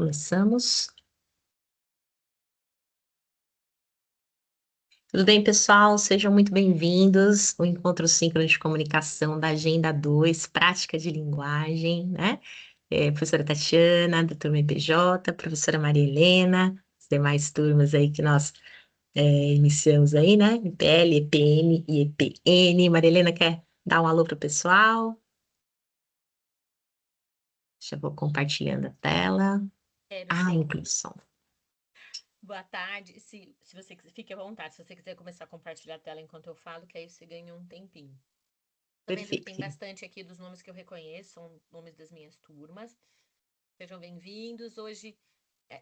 Começamos. Tudo bem, pessoal? Sejam muito bem-vindos ao Encontro Síncrono de Comunicação da Agenda 2, Prática de Linguagem, né? Professora Tatiana, da turma EPJ, professora Maria Helena, as demais turmas aí que nós iniciamos aí, né? IPL, EPM e EPN. Maria Helena quer dar um alô para o pessoal? Já vou compartilhando a tela. Quero sim. Inclusão. Boa tarde. Se você quiser, fique à vontade. Se você quiser começar a compartilhar a tela enquanto eu falo, que aí você ganha um tempinho. Tô vendo que tem Perfeito. bastante aqui dos nomes que eu reconheço, são nomes das minhas turmas. Sejam bem-vindos. Hoje,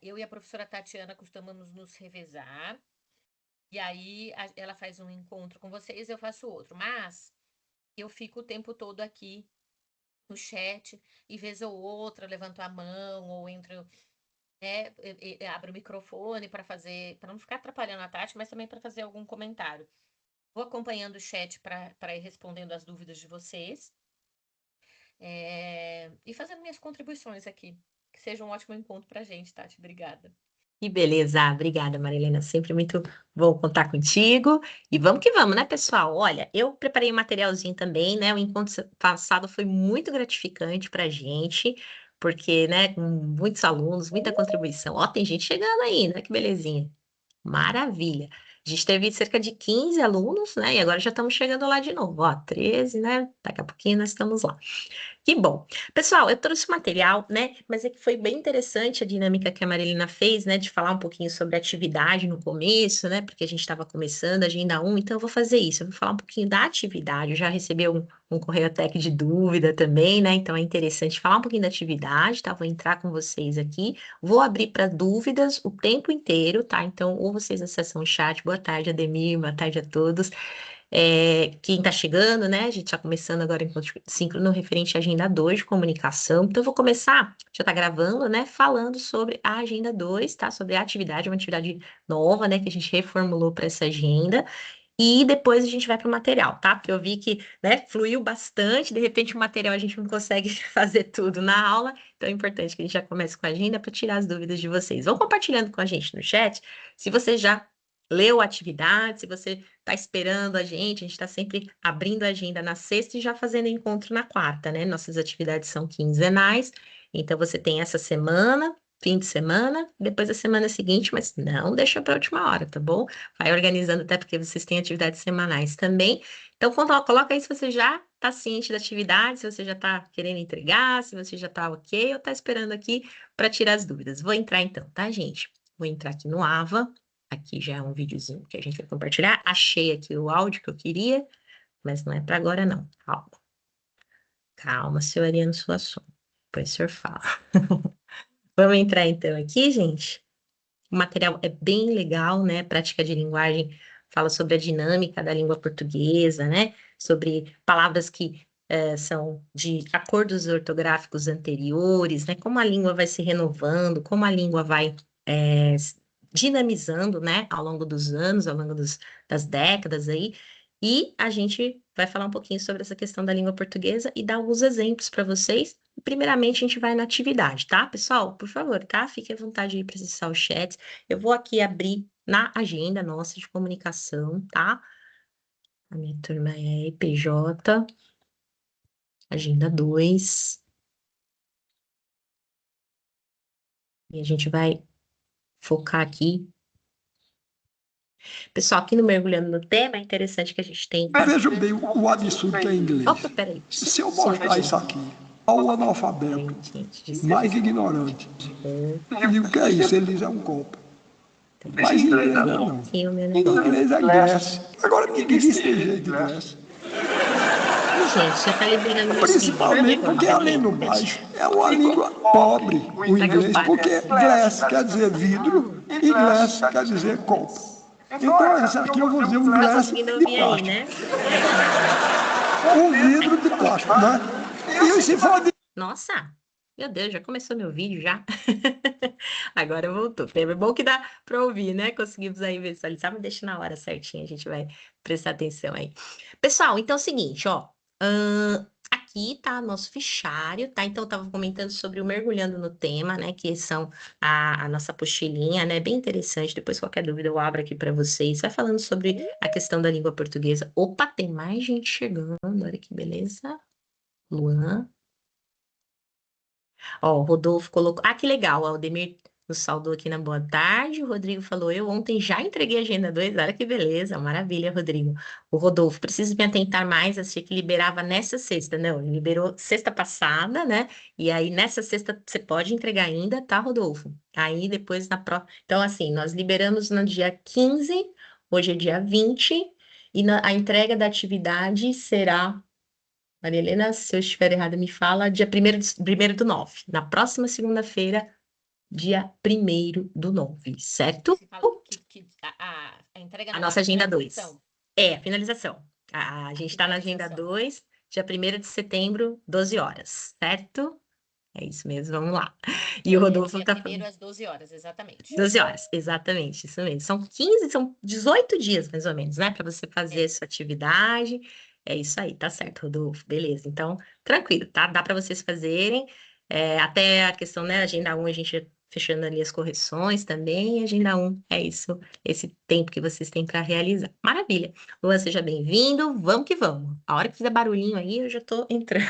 eu e a professora Tatiana costumamos nos revezar. E aí, ela faz um encontro com vocês, eu faço outro. Mas, eu fico o tempo todo aqui no chat, e vez ou outra, levanto a mão, ou entro abre o microfone para não ficar atrapalhando a Tati, mas também para fazer algum comentário. Vou acompanhando o chat para ir respondendo as dúvidas de vocês e fazendo minhas contribuições aqui. Que seja um ótimo encontro para a gente, Tati. Obrigada. Que beleza, obrigada, Marilena. Sempre muito bom contar contigo. E vamos que vamos, né, pessoal? Olha, eu preparei um materialzinho também, né? O encontro passado foi muito gratificante para a gente, porque, né, com muitos alunos, muita contribuição. Ó, tem gente chegando aí, né? Que belezinha. Maravilha. A gente teve cerca de 15 alunos, né? E agora já estamos chegando lá de novo. Ó, 13, né? Daqui a pouquinho nós estamos lá. Que bom. Pessoal, eu trouxe material, né? Mas é que foi bem interessante a dinâmica que a Marilina fez, né? De falar um pouquinho sobre atividade no começo, né? Porque a gente estava começando a Agenda 1, então eu vou fazer isso. Eu vou falar um pouquinho da atividade. Eu já recebi um correio tech de dúvida também, né? Então é interessante falar um pouquinho da atividade, tá? Vou entrar com vocês aqui. Vou abrir para dúvidas o tempo inteiro, tá? Então, ou vocês acessam o chat. Boa tarde, Ademir. Boa tarde a todos. Quem está chegando, né? A gente está começando agora em síncrono referente à Agenda 2 de comunicação. Então, eu vou começar, já está gravando, né? Falando sobre a Agenda 2, tá? Sobre a atividade, uma atividade nova, né? Que a gente reformulou para essa agenda. E depois a gente vai para o material, tá? Porque eu vi que, né, fluiu bastante, de repente o material a gente não consegue fazer tudo na aula, então é importante que a gente já comece com a agenda para tirar as dúvidas de vocês. Vão compartilhando com a gente no chat, se você já leu a atividade, se você está esperando a gente está sempre abrindo a agenda na sexta e já fazendo encontro na quarta, né? Nossas atividades são quinzenais, então você tem essa semana, fim de semana, depois a semana seguinte, mas não deixa para a última hora, tá bom? Vai organizando, até porque vocês têm atividades semanais também. Então, coloca aí se você já está ciente da atividade, se você já está querendo entregar, se você já está ok, ou está esperando aqui para tirar as dúvidas. Vou entrar então, tá, gente? Vou entrar aqui no AVA. Aqui já é um videozinho que a gente vai compartilhar. Achei aqui o áudio que eu queria, mas não é para agora, não. Calma. Calma, seu Ariano Suassuna. Depois o senhor fala. Vamos entrar então aqui, gente. O material é bem legal, né? Prática de linguagem fala sobre a dinâmica da língua portuguesa, né? Sobre palavras que são de acordos ortográficos anteriores, né? Como a língua vai se renovando, como a língua vai dinamizando, né? Ao longo dos anos, ao longo das décadas aí. E a gente vai falar um pouquinho sobre essa questão da língua portuguesa e dar alguns exemplos para vocês. Primeiramente, a gente vai na atividade, tá, pessoal? Por favor, tá? Fique à vontade de acessar o chat. Eu vou aqui abrir na agenda nossa de comunicação, tá? A minha turma é EPJ, agenda 2. E a gente vai focar aqui. Pessoal, aqui no Mergulhando no Tema, é interessante que a gente tem... Vejam bem o absurdo que é inglês. Opa, peraí. Se eu mostrar isso aqui ao analfabeto mais ignorante, eu digo que é isso, ele diz é um copo. Mas inglês não. Inglês é Glass. Agora ninguém diz tem jeito de Glass. Gente, já tá liberando meu Principalmente porque além do mais é uma língua pobre o inglês, porque Glass quer dizer vidro e Glass quer dizer copo. Então essa aqui eu vou dizer um Glass de plástico. né? Um vidro de plástico, né? E se for de... Nossa, meu Deus, já começou meu vídeo já? Agora voltou. É bom que dá para ouvir, né? Conseguimos aí visualizar, mas deixa na hora certinha, a gente vai prestar atenção aí. Pessoal, então é o seguinte, ó. aqui, tá? Nosso fichário, tá? Então, eu estava comentando sobre o Mergulhando no Tema, né? Que são a nossa apostilinha, né? Bem interessante. Depois, qualquer dúvida, eu abro aqui para vocês. Vai falando sobre a questão da língua portuguesa. Opa, tem mais gente chegando. Olha que beleza. Luan. Ó, o Rodolfo colocou. Ah, que legal. O Aldemir nos saudou aqui na boa tarde. O Rodrigo falou: Eu ontem já entreguei a agenda 2. Olha que beleza. Maravilha, Rodrigo. O Rodolfo, preciso me atentar mais. Achei que liberava nessa sexta. Não, ele liberou sexta passada, né? E aí nessa sexta você pode entregar ainda, tá, Rodolfo? Aí depois na próxima. Então, assim, nós liberamos no dia 15, hoje é dia 20, e a entrega da atividade será. Maria Helena, se eu estiver errada, me fala, dia 1º do 9, na próxima segunda-feira, dia 1º do 9, certo? Você falou que a entrega A não, nossa a agenda 2. finalização. É, a finalização. A gente está na agenda 2, dia 1º de setembro, 12 horas, certo? É isso mesmo, vamos lá. E o Rodolfo Dia está 1º falando. às 12 horas, exatamente. 12 horas, exatamente, isso mesmo. São 18 dias, mais ou menos, né? Para você fazer É. sua atividade. É isso aí, tá certo, Rodolfo. Beleza. Então, tranquilo, tá? Dá para vocês fazerem. Até a questão, né? Agenda 1, a gente fechando ali as correções também. Agenda 1, é isso, esse tempo que vocês têm para realizar. Maravilha. Luan, seja bem-vindo. Vamos que vamos. A hora que fizer barulhinho aí, eu já tô entrando.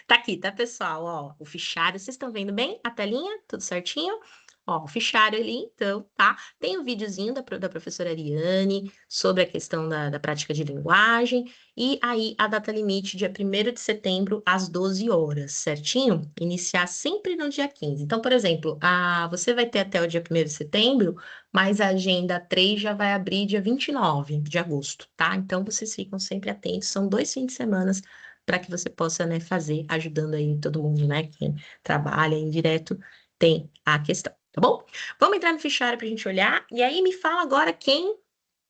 Tá aqui, tá, pessoal? Ó, o fichário. Vocês estão vendo bem a telinha? Tudo certinho? Ó, o fichário ali, então, tá? Tem o videozinho da professora Ariane sobre a questão da prática de linguagem. E aí, a data limite, dia 1º de setembro, às 12 horas, certinho? Iniciar sempre no dia 15. Então, por exemplo, você vai ter até o dia 1º de setembro, mas a agenda 3 já vai abrir dia 29 de agosto, tá? Então, vocês ficam sempre atentos. São 2 fins de semana para que você possa, né, fazer, ajudando aí todo mundo, né? Quem trabalha em direto tem a questão. Tá bom? Vamos entrar no fichário para a gente olhar. E aí me fala agora quem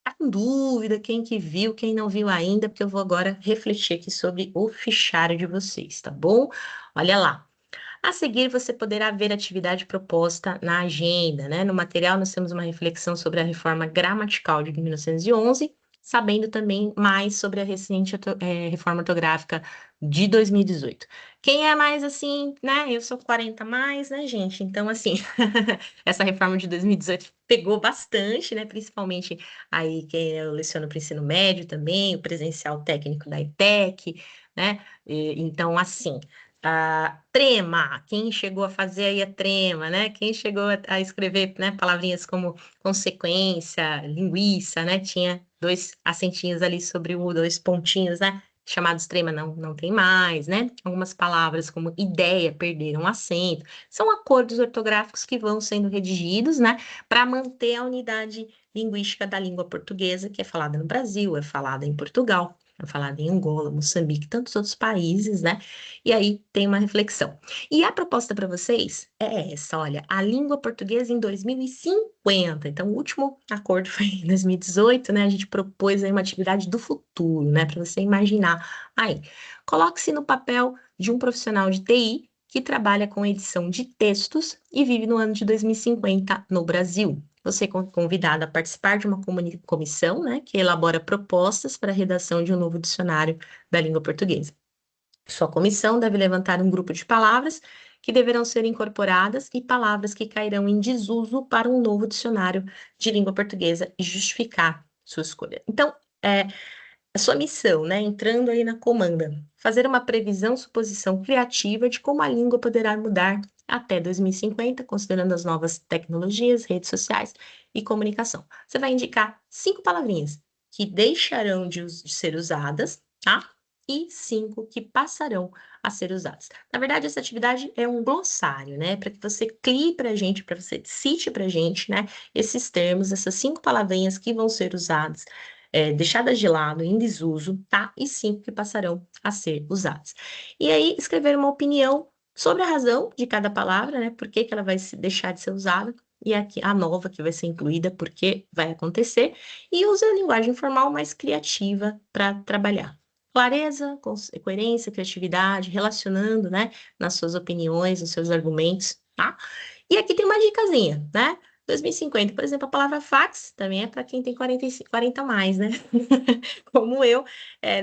tá com dúvida, quem que viu, quem não viu ainda, porque eu vou agora refletir aqui sobre o fichário de vocês, tá bom? Olha lá. A seguir, você poderá ver a atividade proposta na agenda, né? No material, nós temos uma reflexão sobre a reforma gramatical de 1911, sabendo também mais sobre a recente reforma ortográfica de 2018. Quem é mais assim, né? Eu sou 40 mais, né, gente? Então, assim, essa reforma de 2018 pegou bastante, né? Principalmente aí quem eu leciono para o ensino médio também, o presencial técnico da ETEC, né? Então, assim. Trema, quem chegou a fazer aí a trema, né? Quem chegou a escrever, né, palavrinhas como consequência, linguiça, né? Tinha 2 acentinhos ali sobre o 2 pontinhos, né? Chamados trema, não tem mais, né? Algumas palavras como ideia perderam acento. São acordos ortográficos que vão sendo redigidos, né? Para manter a unidade linguística da língua portuguesa, que é falada no Brasil, é falada em Portugal, é falada em Angola, Moçambique, tantos outros países, né? E aí tem uma reflexão. E a proposta para vocês é essa, olha, a língua portuguesa em 2050. Então, o último acordo foi em 2018, né? A gente propôs aí uma atividade do futuro, né? Para você imaginar. Aí, coloque-se no papel de um profissional de TI que trabalha com edição de textos e vive no ano de 2050 no Brasil. Você é convidado a participar de uma comissão, né, que elabora propostas para a redação de um novo dicionário da língua portuguesa. Sua comissão deve levantar um grupo de palavras que deverão ser incorporadas e palavras que cairão em desuso para um novo dicionário de língua portuguesa e justificar sua escolha. Então, a sua missão, né, entrando aí na comanda, fazer uma previsão, suposição criativa de como a língua poderá mudar até 2050, considerando as novas tecnologias, redes sociais e comunicação. Você vai indicar 5 palavrinhas que deixarão de ser usadas, tá? E 5 que passarão a ser usadas. Na verdade, essa atividade é um glossário, né? Para que você crie para a gente, para você cite para a gente, né? Esses termos, essas 5 palavrinhas que vão ser usadas, deixadas de lado, em desuso, tá? E 5 que passarão a ser usadas. E aí, escrever uma opinião sobre a razão de cada palavra, né? Por que que ela vai deixar de ser usada, e aqui a nova que vai ser incluída, porque vai acontecer, e usa a linguagem formal mais criativa para trabalhar. Clareza, coerência, criatividade, relacionando, né, nas suas opiniões, nos seus argumentos, tá? E aqui tem uma dicasinha, né? 2050, por exemplo, a palavra fax também é para quem tem 40 mais, né? Como eu,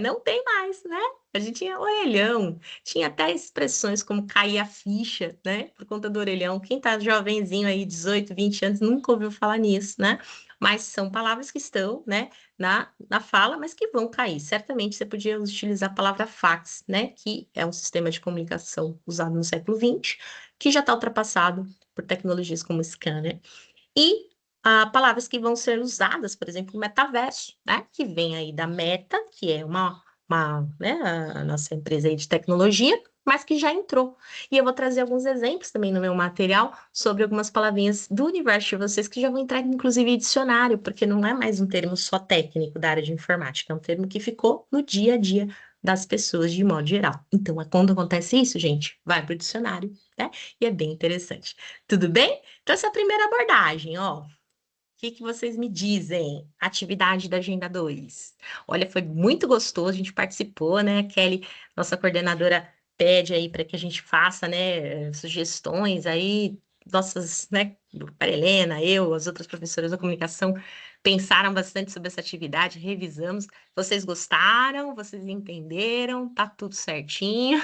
não tem mais, né? A gente tinha orelhão, tinha até expressões como cair a ficha, né? Por conta do orelhão. Quem tá jovenzinho aí, 18, 20 anos, nunca ouviu falar nisso, né? Mas são palavras que estão, né, na fala, mas que vão cair. Certamente você podia utilizar a palavra fax, né? Que é um sistema de comunicação usado no século XX, que já está ultrapassado por tecnologias como scanner. E palavras que vão ser usadas, por exemplo, o metaverso, né? Que vem aí da Meta, que é né, a nossa empresa aí de tecnologia, mas que já entrou. E eu vou trazer alguns exemplos também no meu material sobre algumas palavrinhas do universo de vocês que já vão entrar, inclusive, em dicionário, porque não é mais um termo só técnico da área de informática, é um termo que ficou no dia a dia das pessoas de modo geral. Então, quando acontece isso, gente, vai para o dicionário, né? E é bem interessante. Tudo bem? Então, essa é a primeira abordagem, ó. O que que vocês me dizem? Atividade da Agenda 2. Olha, foi muito gostoso, a gente participou, né? Kelly, nossa coordenadora, pede aí para que a gente faça, né, sugestões aí. Nossas, né, para Helena, eu, as outras professoras da comunicação pensaram bastante sobre essa atividade, revisamos. Vocês gostaram? Vocês entenderam? Tá tudo certinho?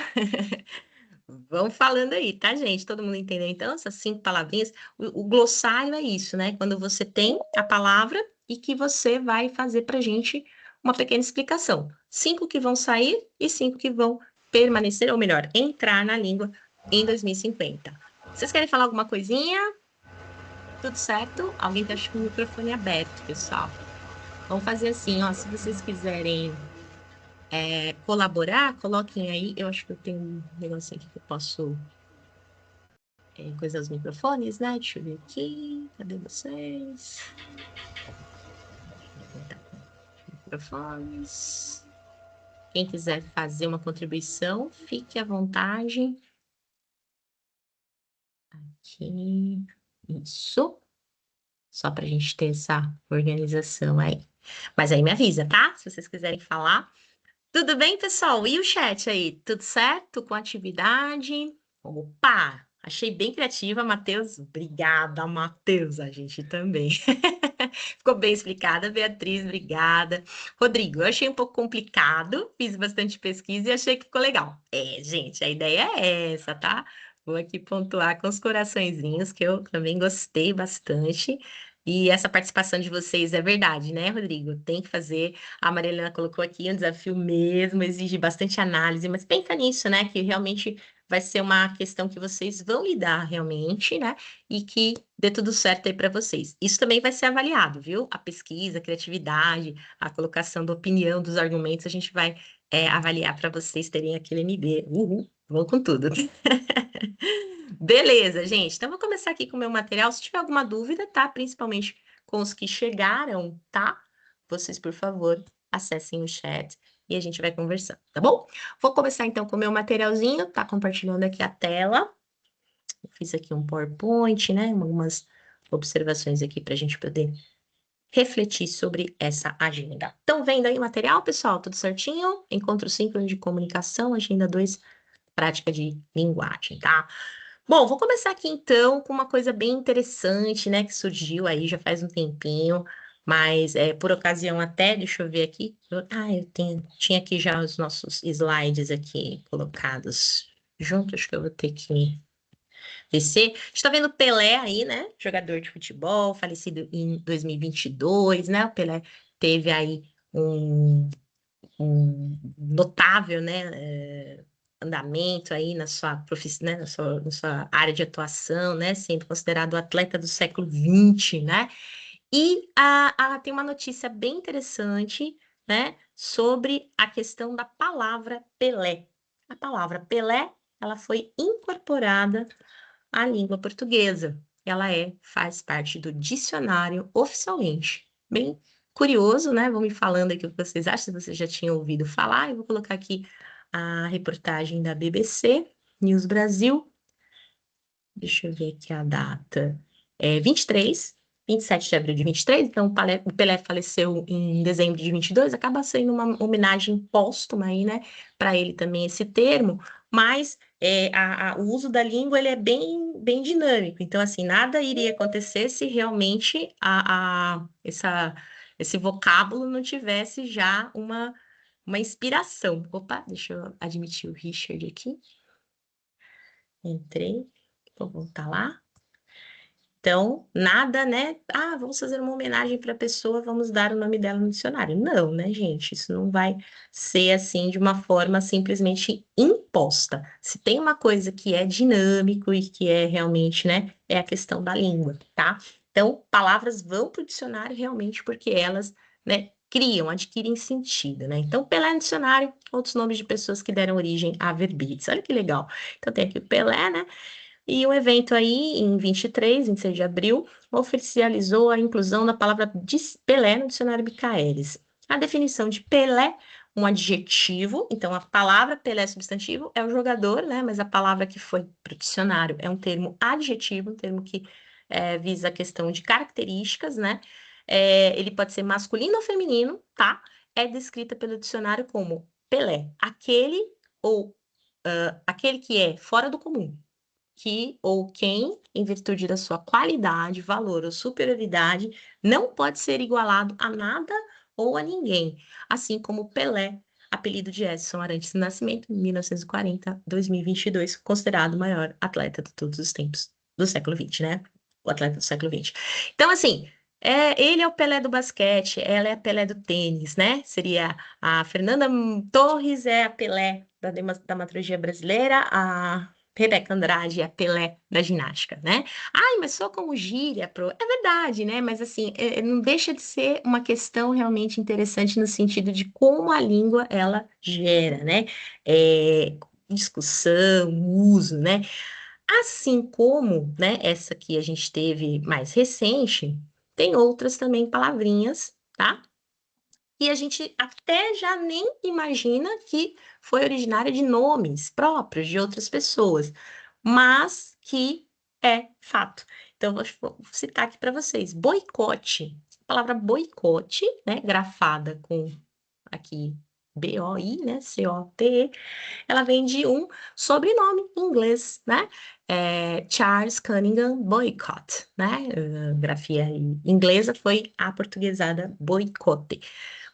Vão falando aí, tá, gente? Todo mundo entendeu? Então, essas 5 palavrinhas. O glossário é isso, né? Quando você tem a palavra e que você vai fazer pra gente uma pequena explicação. 5 que vão sair e 5 que vão permanecer, ou melhor, entrar na língua em 2050. Vocês querem falar alguma coisinha? Tudo certo? Alguém tá com o microfone aberto, pessoal. Vamos fazer assim, ó. Se vocês quiserem colaborar, coloquem aí. Eu acho que eu tenho um negocinho aqui que eu posso coisar os microfones, né? Deixa eu ver aqui. Cadê vocês? Tá com microfones. Quem quiser fazer uma contribuição, fique à vontade. Aqui. Isso. Só para a gente ter essa organização aí. Mas aí me avisa, tá? Se vocês quiserem falar. Tudo bem, pessoal? E o chat aí? Tudo certo com a atividade? Opa! Achei bem criativa, Matheus. Obrigada, Matheus. A gente também. Ficou bem explicada, Beatriz, obrigada. Rodrigo, eu achei um pouco complicado, fiz bastante pesquisa e achei que ficou legal. Gente, a ideia é essa, tá? Vou aqui pontuar com os coraçõezinhos, que eu também gostei bastante. E essa participação de vocês é verdade, né, Rodrigo? Tem que fazer. A Marilena colocou aqui um desafio mesmo, exige bastante análise, mas pensa nisso, né? Que realmente vai ser uma questão que vocês vão lidar realmente, né? E que dê tudo certo aí para vocês. Isso também vai ser avaliado, viu? A pesquisa, a criatividade, a colocação da opinião, dos argumentos, a gente vai avaliar para vocês terem aquele MB. Uhul, vamos com tudo. Beleza, gente. Então, vou começar aqui com o meu material. Se tiver alguma dúvida, tá? Principalmente com os que chegaram, tá? Vocês, por favor, acessem o chat e a gente vai conversando, tá bom? Vou começar então com o meu materialzinho, tá? Compartilhando aqui a tela. Eu fiz aqui um PowerPoint, né? Algumas observações aqui para a gente poder refletir sobre essa agenda. Estão vendo aí o material, pessoal? Tudo certinho? Encontro síncrono de comunicação, agenda 2, prática de linguagem, tá? Bom, vou começar aqui então com uma coisa bem interessante, né, que surgiu aí já faz um tempinho, mas por ocasião até, deixa eu ver aqui. Eu tinha aqui já os nossos slides aqui colocados juntos, acho que eu vou ter que descer. A gente tá vendo o Pelé aí, né, jogador de futebol, falecido em 2022, né, o Pelé teve aí um notável, né, andamento aí na sua profissão, né, na sua área de atuação, né, sendo considerado o atleta do século XX, né? E tem uma notícia bem interessante, né, sobre a questão da palavra Pelé. A palavra Pelé, ela foi incorporada à língua portuguesa. Ela faz parte do dicionário oficialmente. Bem curioso, né? Vão me falando aqui o que vocês acham, se vocês já tinham ouvido falar. Eu vou colocar aqui a reportagem da BBC News Brasil. Deixa eu ver aqui a data. 27 de abril de 23, então o Pelé faleceu em dezembro de 22, acaba sendo uma homenagem póstuma aí, né, para ele também esse termo, mas o uso da língua ele é bem dinâmico, então assim, nada iria acontecer se realmente esse vocábulo não tivesse já uma uma inspiração. Opa, deixa eu admitir o Richard aqui. Entrei, vou voltar lá. Então, nada, né? Ah, vamos fazer uma homenagem para a pessoa, vamos dar o nome dela no dicionário. Não, né, gente? Isso não vai ser assim de uma forma simplesmente imposta. Se tem uma coisa que é dinâmico e que é realmente, né, é a questão da língua, tá? Então, palavras vão para o dicionário realmente porque elas, né, criam, adquirem sentido, né? Então, Pelé no dicionário, outros nomes de pessoas que deram origem a verbetes. Olha que legal. Então, tem aqui o Pelé, né? E o evento aí, em 26 de abril, oficializou a inclusão da palavra Pelé no dicionário Michaelis. A definição de Pelé, um adjetivo, então a palavra Pelé substantivo é o jogador, né? Mas a palavra que foi para o dicionário é um termo adjetivo, um termo que visa a questão de características, né? Ele pode ser masculino ou feminino, tá? É descrita pelo dicionário como Pelé, aquele ou aquele que é fora do comum, que ou quem, em virtude da sua qualidade, valor ou superioridade, não pode ser igualado a nada ou a ninguém, assim como Pelé, apelido de Edson Arantes do Nascimento, em 1940-2022, considerado o maior atleta de todos os tempos do século XX, né? O atleta do século XX. Então, assim, ele é o Pelé do basquete, ela é a Pelé do tênis, né? Seria a Fernanda Torres é a Pelé da dramaturgia brasileira, a Rebeca Andrade é a Pelé da ginástica, né? Ai, mas só como gíria, pro... É verdade, né? Mas assim, não deixa de ser uma questão realmente interessante no sentido de como a língua ela gera, né? Discussão, uso, né? Assim como, né, essa que a gente teve mais recente, tem outras também palavrinhas, tá? E a gente até já nem imagina que foi originária de nomes próprios de outras pessoas, mas que é fato. Então, vou citar aqui para vocês: boicote. A palavra boicote, né, grafada com aqui B-O-I, né, C-O-T-E, ela vem de um sobrenome em inglês, né? Charles Cunningham Boycott, né? A grafia inglesa foi aportuguesada boicote.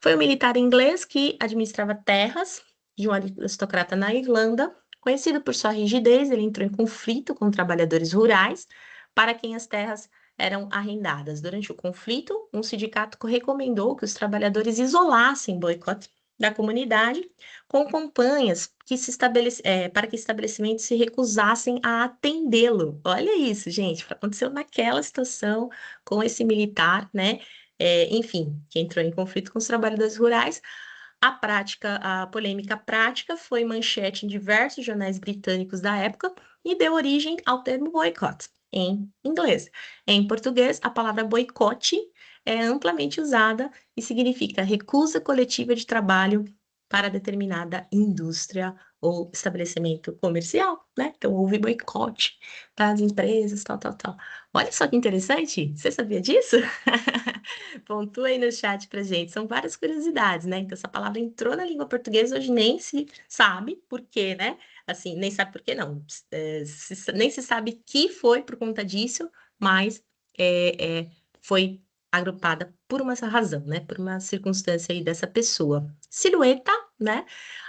Foi um militar inglês que administrava terras de um aristocrata na Irlanda. Conhecido por sua rigidez, ele entrou em conflito com trabalhadores rurais para quem as terras eram arrendadas. Durante o conflito, um sindicato recomendou que os trabalhadores isolassem boicote da comunidade com campanhas que para que estabelecimentos se recusassem a atendê-lo. Olha isso, gente, aconteceu naquela situação com esse militar, né? Enfim, que entrou em conflito com os trabalhadores rurais. A polêmica prática foi manchete em diversos jornais britânicos da época e deu origem ao termo boycott, em inglês. Em português, a palavra boicote é amplamente usada e significa recusa coletiva de trabalho para determinada indústria ou estabelecimento comercial, né? Então, houve boicote das empresas, tal, tal, tal. Olha só que interessante, você sabia disso? Pontua aí no chat pra gente. São várias curiosidades, né? Então, essa palavra entrou na língua portuguesa, hoje nem se sabe por quê, né? Assim, nem sabe por quê, não. Nem se sabe que foi por conta disso, mas foi agrupada por uma razão, né? Por uma circunstância aí dessa pessoa. Silhueta, né?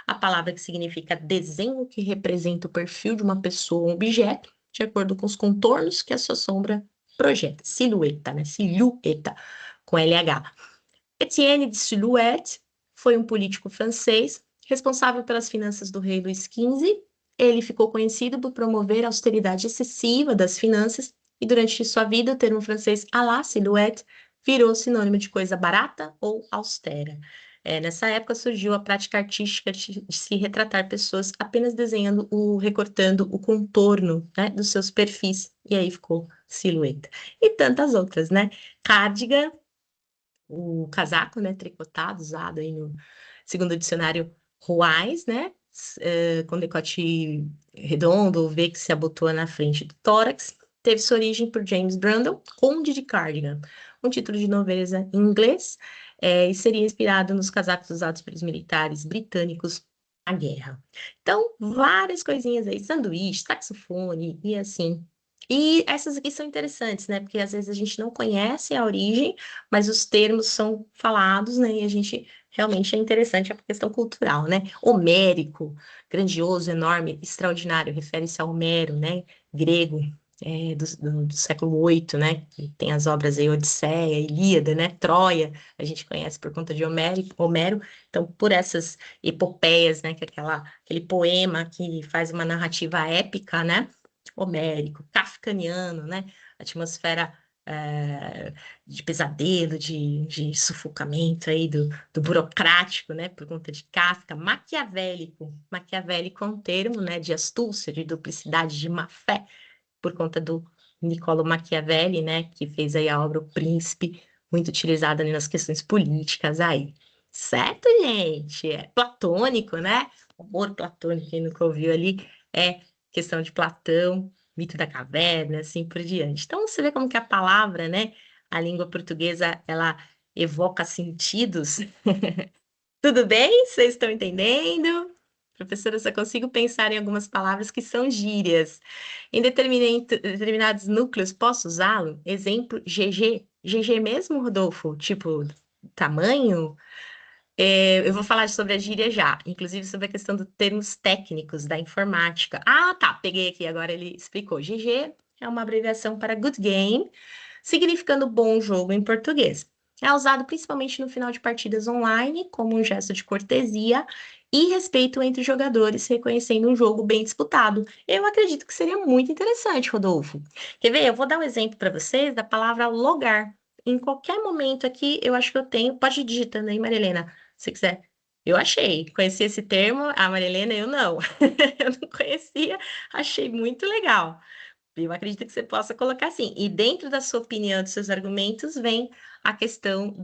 A palavra que significa desenho que representa o perfil de uma pessoa ou um objeto, de acordo com os contornos que a sua sombra projeta. Silhueta, né? Silhueta, com LH. Etienne de Silhouette foi um político francês responsável pelas finanças do rei Luís XV. Ele ficou conhecido por promover a austeridade excessiva das finanças e durante sua vida o termo francês à la silhouette virou sinônimo de coisa barata ou austera. Nessa época surgiu a prática artística de se retratar pessoas apenas desenhando recortando o contorno, né, dos seus perfis, e aí ficou silhueta. E tantas outras, né? Cardigan, o casaco, né, tricotado, usado aí no segundo dicionário Ruais, né, com decote redondo, V que se abotoa na frente do tórax, teve sua origem por James Brandon, Conde de Cardigan, um título de nobreza em inglês, e seria inspirado nos casacos usados pelos militares britânicos na guerra. Então, várias coisinhas aí, sanduíche, saxofone e assim. E essas aqui são interessantes, né? Porque às vezes a gente não conhece a origem, mas os termos são falados, né? E a gente realmente é interessante a questão cultural, né? Homérico, grandioso, enorme, extraordinário, refere-se a Homero, né? Grego, do século VIII, né? Que tem as obras aí, Odisseia, Ilíada, né? Troia, a gente conhece por conta de Homero. Então, por essas epopeias, né? Que é aquele poema que faz uma narrativa épica, né? Homérico, kafkaniano, né? Atmosfera de pesadelo, de sufocamento aí do burocrático, né, por conta de Kafka, maquiavélico. Maquiavélico é um termo, né, de astúcia, de duplicidade, de má fé, por conta do Niccolo Machiavelli, né, que fez aí a obra O Príncipe, muito utilizada ali nas questões políticas aí. Certo, gente? É platônico, né? O amor platônico, quem nunca ouviu ali, é questão de Platão, mito da caverna, assim por diante. Então, você vê como que a palavra, né, a língua portuguesa, ela evoca sentidos. Tudo bem? Vocês estão entendendo? Professora, eu só consigo pensar em algumas palavras que são gírias. Em determinados núcleos, posso usá-lo? Exemplo, GG. GG mesmo, Rodolfo? Tipo, tamanho? Eu vou falar sobre a gíria já, inclusive sobre a questão dos termos técnicos da informática. Ah, tá, peguei aqui, agora ele explicou. GG é uma abreviação para Good Game, significando bom jogo em português. É usado principalmente no final de partidas online, como um gesto de cortesia e respeito entre jogadores, reconhecendo um jogo bem disputado. Eu acredito que seria muito interessante, Rodolfo. Quer ver? Eu vou dar um exemplo para vocês da palavra logar. Em qualquer momento aqui, eu acho que eu tenho. Pode ir digitando aí, Marilena, se quiser. Eu achei. Conheci esse termo, a Marilena, eu não. Eu não conhecia, achei muito legal. Eu acredito que você possa colocar assim. E dentro da sua opinião, dos seus argumentos, vem a questão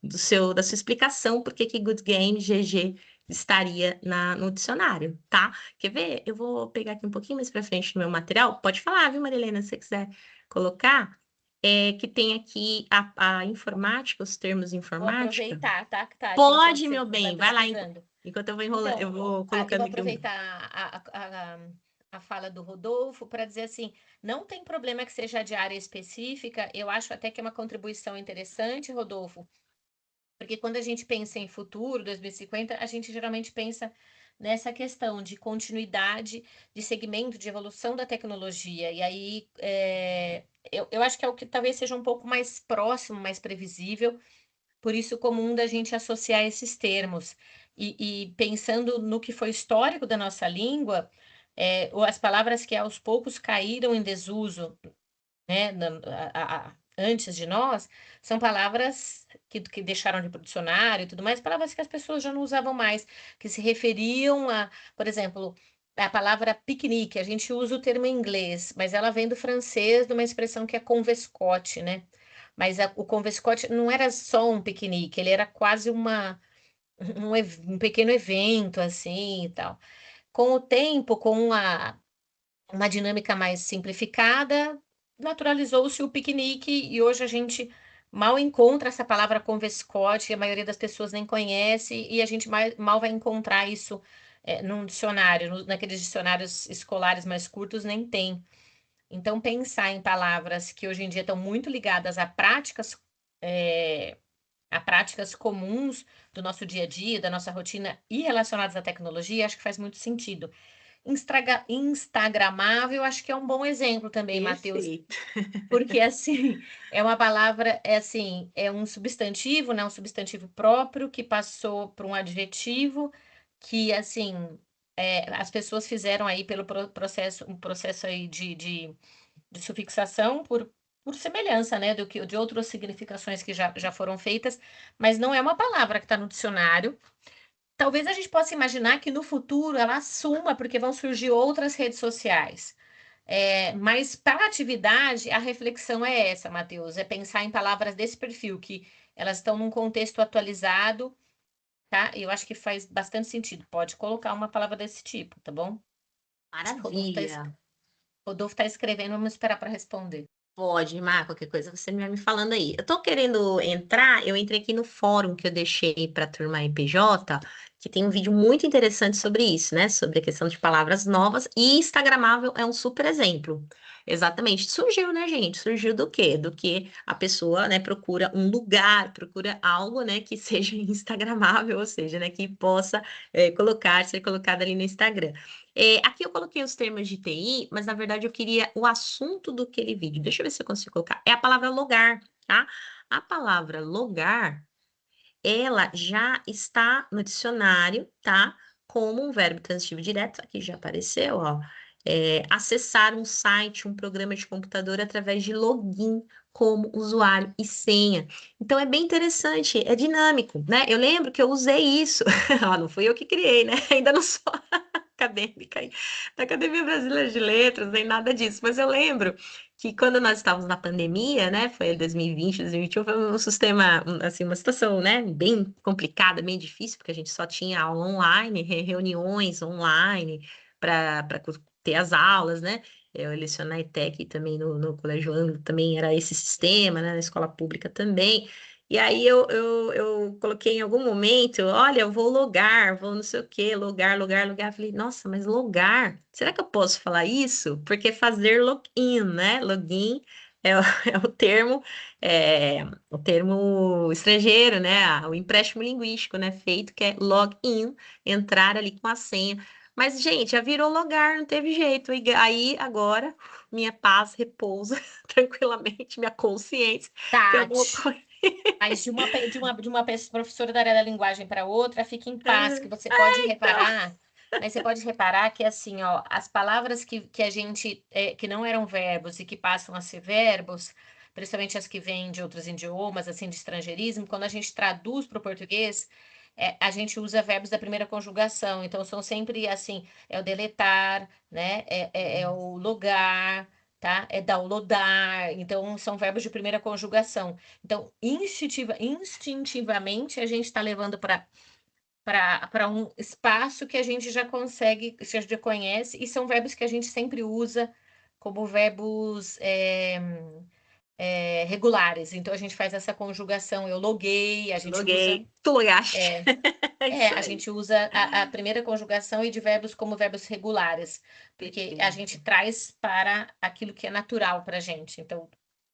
da sua explicação por que que Good Game, GG, estaria no dicionário, tá? Quer ver? Eu vou pegar aqui um pouquinho mais para frente no meu material. Pode falar, viu, Marilena, se você quiser colocar. Que tem aqui a informática, os termos Vou informática. aproveitar, tá, Tati, enquanto Pode, você meu vai bem, vai lá pesquisando. enquanto eu vou enrolando, eu Então, vou eu colocando vou aqui o meu. aproveitar a fala do Rodolfo para dizer assim, não tem problema que seja de área específica, eu acho até que é uma contribuição interessante, Rodolfo, porque quando a gente pensa em futuro, 2050, a gente geralmente pensa nessa questão de continuidade, de segmento, de evolução da tecnologia. E aí, eu acho que é o que talvez seja um pouco mais próximo, mais previsível, por isso comum da gente associar esses termos. E pensando no que foi histórico da nossa língua, ou as palavras que aos poucos caíram em desuso, né, antes de nós, são palavras que deixaram de ir para o dicionário e tudo mais, palavras que as pessoas já não usavam mais, que se referiam a, por exemplo, a palavra piquenique, a gente usa o termo em inglês, mas ela vem do francês, de uma expressão que é convescote, né? Mas o convescote não era só um piquenique, ele era quase um pequeno evento, assim, e tal. Com o tempo, com uma dinâmica mais simplificada, naturalizou-se o piquenique e hoje a gente mal encontra essa palavra convescote, a maioria das pessoas nem conhece e a gente mal vai encontrar isso num dicionário, naqueles dicionários escolares mais curtos nem tem. Então, pensar em palavras que hoje em dia estão muito ligadas a práticas comuns do nosso dia a dia, da nossa rotina e relacionadas à tecnologia, acho que faz muito sentido. Instagramável, acho que é um bom exemplo também, Matheus, Perfeito. porque assim, é uma palavra, é um substantivo, né, um substantivo próprio que passou por um adjetivo que assim, as pessoas fizeram aí pelo processo, um processo aí de sufixação por semelhança, né, de outras significações que já foram feitas, mas não é uma palavra que está no dicionário. Talvez a gente possa imaginar que no futuro ela assuma, porque vão surgir outras redes sociais. Mas para a atividade, a reflexão é essa, Matheus, é pensar em palavras desse perfil, que elas estão num contexto atualizado, tá? E eu acho que faz bastante sentido. Pode colocar uma palavra desse tipo, tá bom? Maravilha. Rodolfo tá escrevendo, vamos esperar para responder. Pode, Mar, qualquer coisa você vai me falando aí. Eu tô querendo entrar, eu entrei aqui no fórum que eu deixei para a turma IPJ, que tem um vídeo muito interessante sobre isso, né? Sobre a questão de palavras novas, e Instagramável é um super exemplo. Exatamente. Surgiu, né, gente? Surgiu do quê? Do que a pessoa, né, procura um lugar, procura algo, né, que seja instagramável, ou seja, né, que possa ser colocado ali no Instagram. Aqui eu coloquei os termos de TI, mas na verdade eu queria o assunto do aquele vídeo. Deixa eu ver se eu consigo colocar. É a palavra logar, tá? A palavra logar, ela já está no dicionário, tá? Como um verbo transitivo direto, aqui já apareceu, ó. Acessar um site, um programa de computador através de login como usuário e senha. Então é bem interessante, é dinâmico, né? Eu lembro que eu usei isso. Não fui eu que criei, né? Ainda não sou acadêmica aí, da Academia Brasileira de Letras, nem nada disso, mas eu lembro que quando nós estávamos na pandemia, né, foi 2020, 2021, foi um sistema, assim, uma situação, né, bem complicada, bem difícil, porque a gente só tinha aula online, reuniões online para ter as aulas, né, eu leciono na ETEC também no Colégio Anglo, também era esse sistema, né, na escola pública também. E aí eu coloquei em algum momento, olha, eu vou logar, vou não sei o quê, logar. Falei, nossa, mas logar, será que eu posso falar isso? Porque fazer login, né? Login é, é o termo estrangeiro, né? O empréstimo linguístico, né? Feito, que é login, entrar ali com a senha. Mas, gente, já virou logar, não teve jeito. E aí, agora, minha paz repousa tranquilamente, minha consciência, que eu não Tati. Mas de uma professora da área da linguagem para outra, fique em paz, que você pode então. reparar, mas você pode reparar que assim, ó, as palavras que a gente, que não eram verbos e que passam a ser verbos, principalmente as que vêm de outros idiomas, assim, de estrangeirismo, quando a gente traduz para o português, a gente usa verbos da primeira conjugação, então são sempre assim, é o deletar, né, é o logar, tá? É downloadar, então são verbos de primeira conjugação. Então, instintivamente, a gente está levando para um espaço que a gente já consegue, já conhece, e são verbos que a gente sempre usa como verbos regulares. Então, a gente faz essa conjugação. Eu loguei, a gente usa. Loguei. Tu logaste. É, É isso a aí. gente usa a primeira conjugação e de verbos como verbos regulares, porque a Perfeito. gente traz para aquilo que é natural para a gente. Então,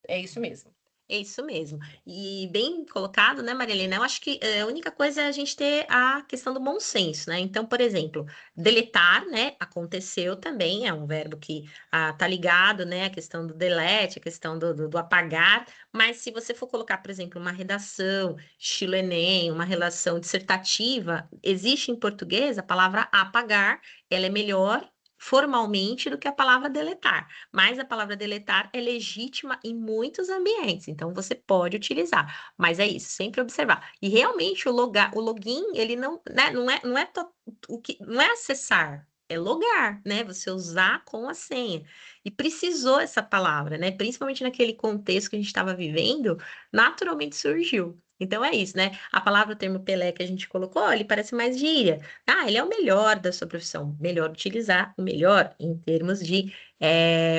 é isso mesmo. É isso mesmo. E bem colocado, né, Marilena? Eu acho que a única coisa é a gente ter a questão do bom senso, né? Então, por exemplo, deletar, né? Aconteceu também, é um verbo que tá ligado, né? A questão do delete, a questão do apagar. Mas se você for colocar, por exemplo, uma redação, estilo Enem, uma relação dissertativa, existe em português a palavra apagar, ela é melhor formalmente do que a palavra deletar. Mas a palavra deletar é legítima em muitos ambientes, então você pode utilizar. Mas é isso, sempre observar. E realmente o login, ele não, né, não é acessar, é logar, né? Você usar com a senha. E precisou essa palavra, né? Principalmente naquele contexto que a gente estava vivendo, naturalmente surgiu. Então é isso, né? A palavra, o termo Pelé que a gente colocou, ele parece mais gíria. Ele é o melhor da sua profissão. Melhor utilizar o melhor em termos de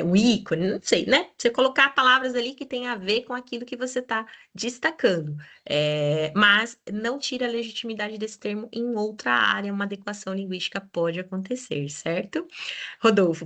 o ícone, não sei, né? Você colocar palavras ali que tem a ver com aquilo que você está destacando. Mas não tira a legitimidade desse termo em outra área, uma adequação linguística pode acontecer, certo? Rodolfo,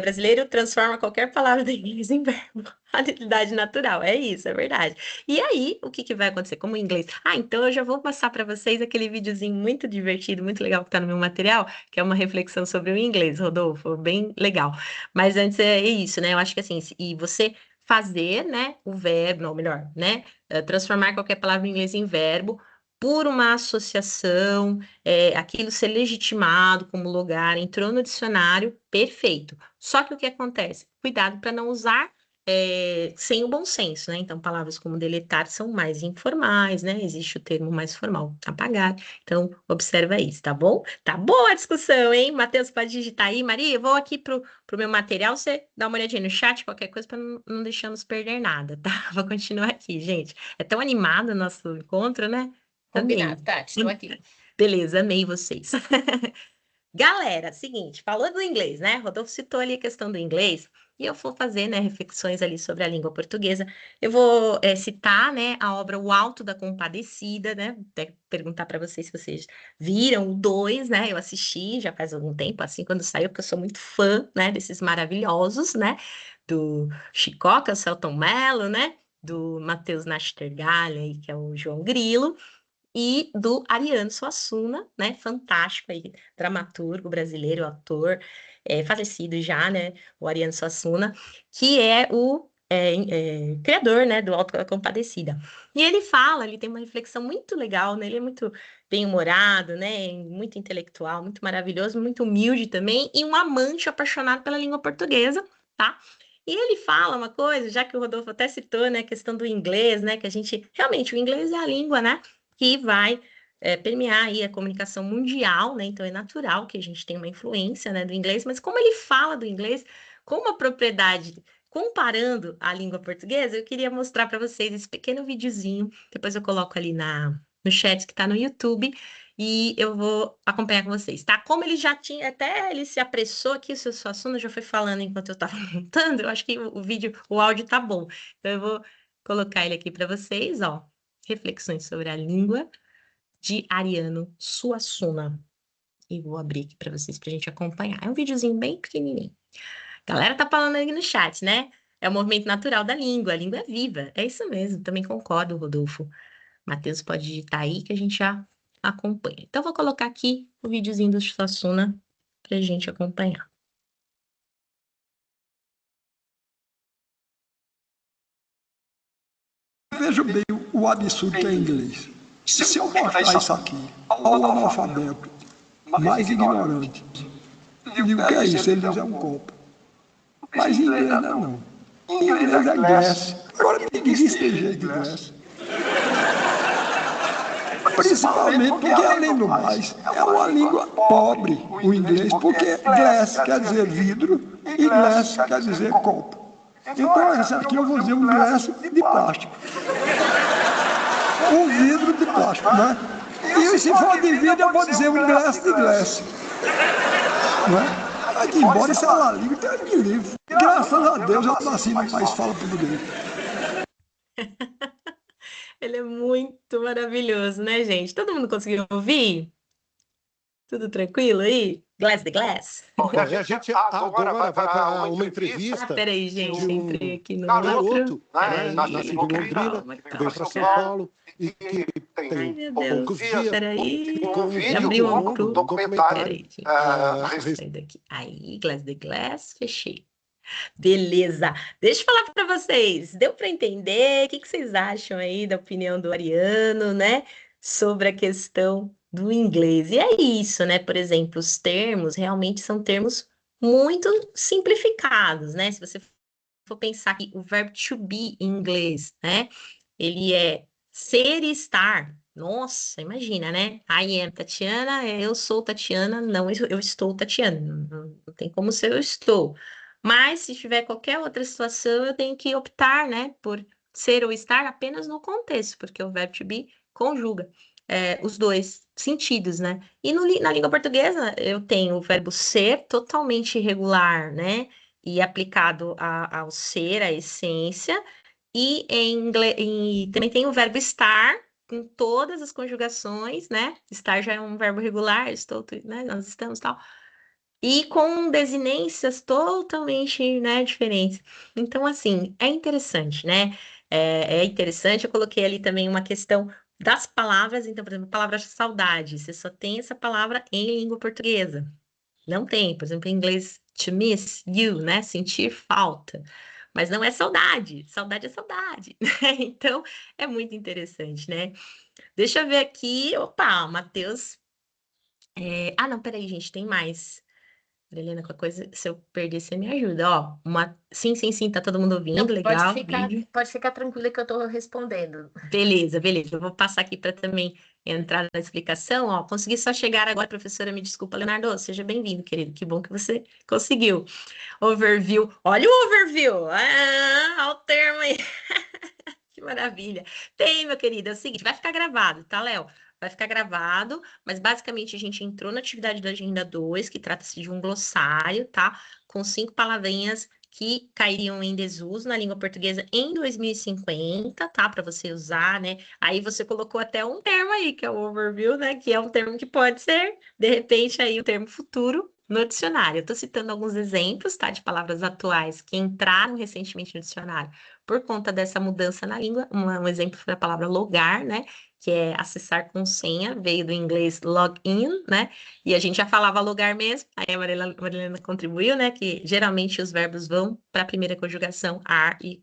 brasileiro transforma qualquer palavra do inglês em verbo. Habilidade natural, é isso, é verdade. E aí, o que que vai acontecer? Como o inglês? Então eu já vou passar para vocês aquele videozinho muito divertido, muito legal que está no meu material, que é uma reflexão sobre o inglês, Rodolfo, bem legal. Mas antes é isso, né? Eu acho que assim, e você fazer, né, o verbo, ou melhor, né, transformar qualquer palavra em inglês em verbo por uma associação, aquilo ser legitimado como lugar, entrou no dicionário, perfeito. Só que o que acontece? Cuidado para não usar sem o bom senso, né? Então, palavras como deletar são mais informais, né? Existe o termo mais formal, apagar. Então, observa isso, tá bom? Tá boa a discussão, hein? Matheus, pode digitar aí. Maria, eu vou aqui pro meu material, você dá uma olhadinha no chat, qualquer coisa, para não deixarmos perder nada, tá? Vou continuar aqui, gente. É tão animado o nosso encontro, né? Amei. Combinado, Tati, estou aqui. Beleza, amei vocês. Galera, seguinte, falou do inglês, né? Rodolfo citou ali a questão do inglês, e eu vou fazer, né, reflexões ali sobre a língua portuguesa. Eu vou citar, né, a obra O Alto da Compadecida, né? Até perguntar para vocês se vocês viram o 2, né? Eu assisti já faz algum tempo, assim, quando saiu, porque eu sou muito fã, né, desses maravilhosos, né? Do Chicoca, o Selton Mello, né? Do Matheus Nastergalli, aí, que é o João Grilo e do Ariano Suassuna, né? Fantástico aí, dramaturgo brasileiro, ator, falecido já, né? O Ariano Suassuna, que é o criador, né? Do Auto da Compadecida. E ele fala, ele tem uma reflexão muito legal, né? Ele é muito bem-humorado, né? Muito intelectual, muito maravilhoso, muito humilde também, e um amante apaixonado pela língua portuguesa, tá? E ele fala uma coisa, já que o Rodolfo até citou, né, a questão do inglês, né, que a gente, realmente, o inglês é a língua, né, que vai permear aí a comunicação mundial, né? Então é natural que a gente tenha uma influência, né, do inglês, mas como ele fala do inglês com uma propriedade, comparando a língua portuguesa, eu queria mostrar para vocês esse pequeno videozinho, depois eu coloco ali no chat que está no YouTube, e eu vou acompanhar com vocês, tá? Como ele já tinha, até ele se apressou aqui, o seu Suassuna já foi falando enquanto eu estava montando, eu acho que o vídeo, o áudio tá bom. Então eu vou colocar ele aqui para vocês, ó. Reflexões sobre a língua de Ariano Suassuna. E vou abrir aqui para vocês, para a gente acompanhar. É um videozinho bem pequenininho. A galera tá falando aí no chat, né? É o movimento natural da língua. A língua é viva. É isso mesmo. Também concordo, Rodolfo. Matheus pode digitar aí que a gente já acompanha. Então, vou colocar aqui o videozinho do Suassuna para a gente acompanhar. Veja bem o absurdo que é inglês. Se eu mostrar isso aqui ao analfabeto mais ignorante, eu digo, que é isso? Ele diz, é um copo. Mas em inglês não. Em inglês é glass. Agora ninguém diz tem jeito de glass. Principalmente porque, além do mais, é uma língua pobre, o inglês, porque glass quer dizer vidro e glass quer dizer copo. Então, essa aqui eu vou dizer um glass de plástico. Um vidro de plástico, né? E se for de vidro, eu vou dizer um glass de glass. Não é? Aqui, embora isso é uma língua, Deus me livre. Graças a Deus eu nasci no país que fala português. Ele é muito maravilhoso, né, gente? Todo mundo conseguiu ouvir? Tudo tranquilo aí? Glass the Glass? A gente agora vai para uma entrevista. Peraí, gente, entrei aqui no garoto, né? nascido em Londrina, que veio para São Paulo e que tem poucos dias. Peraí, com um vídeo, abriu um documentário. Peraí, gente. Sair daqui. Aí, Glass the Glass, fechei. Beleza. Deixa eu falar para vocês. Deu para entender? O que vocês acham aí da opinião do Ariano, né? Sobre a questão do inglês. E é isso, né? Por exemplo, os termos realmente são termos muito simplificados, né? Se você for pensar que o verbo to be em inglês, né? Ele é ser e estar. Nossa, imagina, né? I am Tatiana, eu sou Tatiana, não, eu estou Tatiana. Não tem como ser eu estou. Mas se tiver qualquer outra situação, eu tenho que optar, né, por ser ou estar apenas no contexto, porque o verbo to be conjuga os dois sentidos, né? E na língua portuguesa, eu tenho o verbo ser totalmente irregular, né? E aplicado ao ser, à essência, e também tem o verbo estar, com todas as conjugações, né? Estar já é um verbo regular, estou, né? Nós estamos, tal. E com desinências totalmente, né, diferentes. Então, assim, é interessante, né? É interessante, eu coloquei ali também uma questão das palavras. Então, por exemplo, a palavra saudade, você só tem essa palavra em língua portuguesa. Não tem, por exemplo, em inglês, to miss you, né? Sentir falta. Mas não é saudade. Saudade é saudade, né? Então, é muito interessante, né? Deixa eu ver aqui. Opa, o Matheus. Ah, não, peraí, gente, tem mais. Helena, qualquer coisa, se eu perder, você me ajuda. Ó, sim, sim, sim, tá todo mundo ouvindo, Não, legal. pode ficar tranquila que eu estou respondendo. Beleza, beleza. Eu vou passar aqui para também entrar na explicação. Ó, consegui só chegar agora, professora, me desculpa, Leonardo. Seja bem-vindo, querido. Que bom que você conseguiu. Overview. Olha o overview. Olha o termo aí. Que maravilha. Tem, meu querido, é o seguinte, vai ficar gravado, tá, Léo? vai ficar gravado, mas basicamente a gente entrou na atividade da Agenda 2, que trata-se de um glossário, tá? Com 5 palavrinhas que cairiam em desuso na língua portuguesa em 2050, tá? Para você usar, né? Aí você colocou até um termo aí, que é o overview, né? Que é um termo que pode ser, de repente, aí o termo futuro no dicionário. Eu estou citando alguns exemplos, tá? De palavras atuais que entraram recentemente no dicionário por conta dessa mudança na língua. Um exemplo foi a palavra logar, né? Que é acessar com senha, veio do inglês login, né? E a gente já falava logar mesmo, aí a Marilena contribuiu, né? Que geralmente os verbos vão para a primeira conjugação, are, e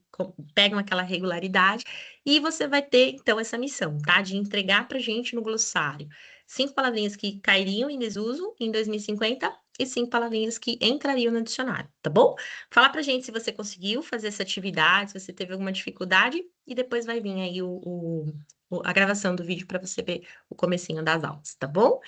pegam aquela regularidade, e você vai ter, então, essa missão, tá? De entregar para a gente no glossário 5 palavrinhas que cairiam em desuso em 2050 e 5 palavrinhas que entrariam no dicionário, tá bom? Fala pra gente se você conseguiu fazer essa atividade, se você teve alguma dificuldade, e depois vai vir aí a gravação do vídeo para você ver o comecinho das aulas, tá bom?